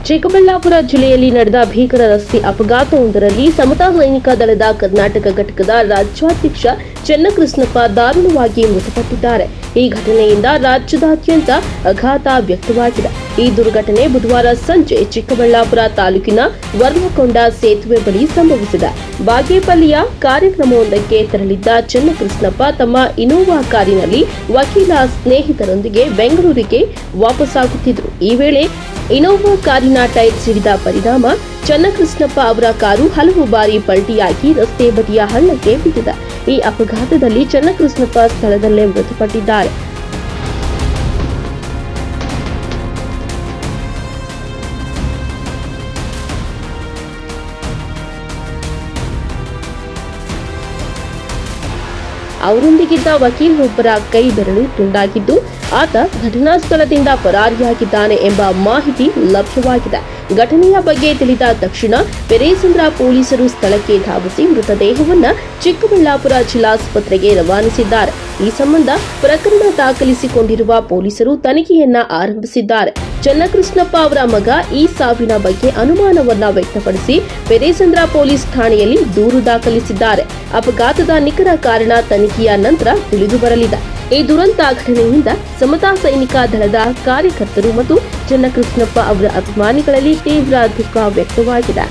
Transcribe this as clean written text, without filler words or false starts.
ಚಿಕ್ಕಬಳ್ಳಾಪುರ ಜಿಲ್ಲೆಯಲ್ಲಿ ನಡೆದ ಭೀಕರ ರಸ್ತೆ ಅಪಘಾತವೊಂದರಲ್ಲಿ ಸಮತಾ ಸೈನಿಕ ದಳದ ಕರ್ನಾಟಕ ಘಟಕದ ರಾಜ್ಯಾಧ್ಯಕ್ಷ ಚನ್ನಕೃಷ್ಣಪ್ಪ ದಾರುಣವಾಗಿ ಮೃತಪಟ್ಟಿದ್ದಾರೆ. ಈ ಘಟನೆಯಿಂದ ರಾಜ್ಯದಾದ್ಯಂತ ಆಘಾತ ವ್ಯಕ್ತವಾಗಿದೆ. ಈ ದುರ್ಘಟನೆ ಬುಧವಾರ ಸಂಜೆ ಚಿಕ್ಕಬಳ್ಳಾಪುರ ತಾಲೂಕಿನ ವರ್ಮಕೊಂಡ ಸೇತುವೆ ಬಳಿ ಸಂಭವಿಸಿದೆ. ಬಾಗೇಪಲ್ಲಿಯ ಕಾರ್ಯಕ್ರಮವೊಂದಕ್ಕೆ ತೆರಳಿದ್ದ ಚನ್ನಕೃಷ್ಣಪ್ಪ ತಮ್ಮ ಇನೋವಾ ಕಾರಿನಲ್ಲಿ ವಕೀಲ ಸ್ನೇಹಿತರೊಂದಿಗೆ ಬೆಂಗಳೂರಿಗೆ ವಾಪಸ್ಸಾಗುತ್ತಿದ್ದರು. ಈ ವೇಳೆ ಇನೋವಾ ಕಾರಿನ ಟೈರ್ ಸಿಡಿದ ಪರಿಣಾಮ ಚನ್ನಕೃಷ್ಣಪ್ಪ ಅವರ ಕಾರು ಹಲವು ಬಾರಿ ಪಲ್ಟಿಯಾಗಿ ರಸ್ತೆ ಬದಿಯ ಹಳ್ಳಕ್ಕೆ ಬಿದ್ದಿದೆ. ಈ ಅಪಘಾತದಲ್ಲಿ ಚನ್ನಕೃಷ್ಣಪ್ಪ ಸ್ಥಳದಲ್ಲೇ ಮೃತಪಟ್ಟಿದ್ದಾರೆ. ಅವರೊಂದಿಗಿದ್ದ ವಕೀಲರೊಬ್ಬರ ಕೈ ಬೆರಳು ತುಂಡಾಗಿದ್ದು ಆತ ಘಟನಾ ಸ್ಥಳದಿಂದ ಪರಾರಿಯಾಗಿದ್ದಾನೆ ಎಂಬ ಮಾಹಿತಿ ಲಭ್ಯವಾಗಿದೆ. ಘಟನೆಯ ಬಗ್ಗೆ ತಿಳಿದ ತಕ್ಷಣ ಪೆರೇಸಂದ್ರ ಪೊಲೀಸರು ಸ್ಥಳಕ್ಕೆ ಧಾವಿಸಿ ಮೃತದೇಹವನ್ನು ಚಿಕ್ಕಬಳ್ಳಾಪುರ ಜಿಲ್ಲಾಸ್ಪತ್ರೆಗೆ ರವಾನಿಸಿದ್ದಾರೆ. ಈ ಸಂಬಂಧ ಪ್ರಕರಣ ದಾಖಲಿಸಿಕೊಂಡಿರುವ ಪೊಲೀಸರು ತನಿಖೆಯನ್ನ ಆರಂಭಿಸಿದ್ದಾರೆ. ಚನ್ನಕೃಷ್ಣಪ್ಪ ಅವರ ಮಗ ಈ ಸಾವಿನ ಬಗ್ಗೆ ಅನುಮಾನವನ್ನ ವ್ಯಕ್ತಪಡಿಸಿ ಪೆರೇಸಂದ್ರ ಪೊಲೀಸ್ ಠಾಣೆಯಲ್ಲಿ ದೂರು ದಾಖಲಿಸಿದ್ದಾರೆ. ಅಪಘಾತದ ನಿಖರ ಕಾರಣ ತನಿಖೆಯ ನಂತರ ತಿಳಿದು ಬರಲಿದೆ. ಈ ದುರಂತ ಘಟನೆಯಿಂದ ಸಮತಾ ಸೈನಿಕ ದಳದ ಕಾರ್ಯಕರ್ತರು ಮತ್ತು ಚನ್ನಕೃಷ್ಣಪ್ಪ ಅವರ ಅಭಿಮಾನಿಗಳಲ್ಲಿ ತೀವ್ರ ದುಃಖ ವ್ಯಕ್ತವಾಗಿದೆ.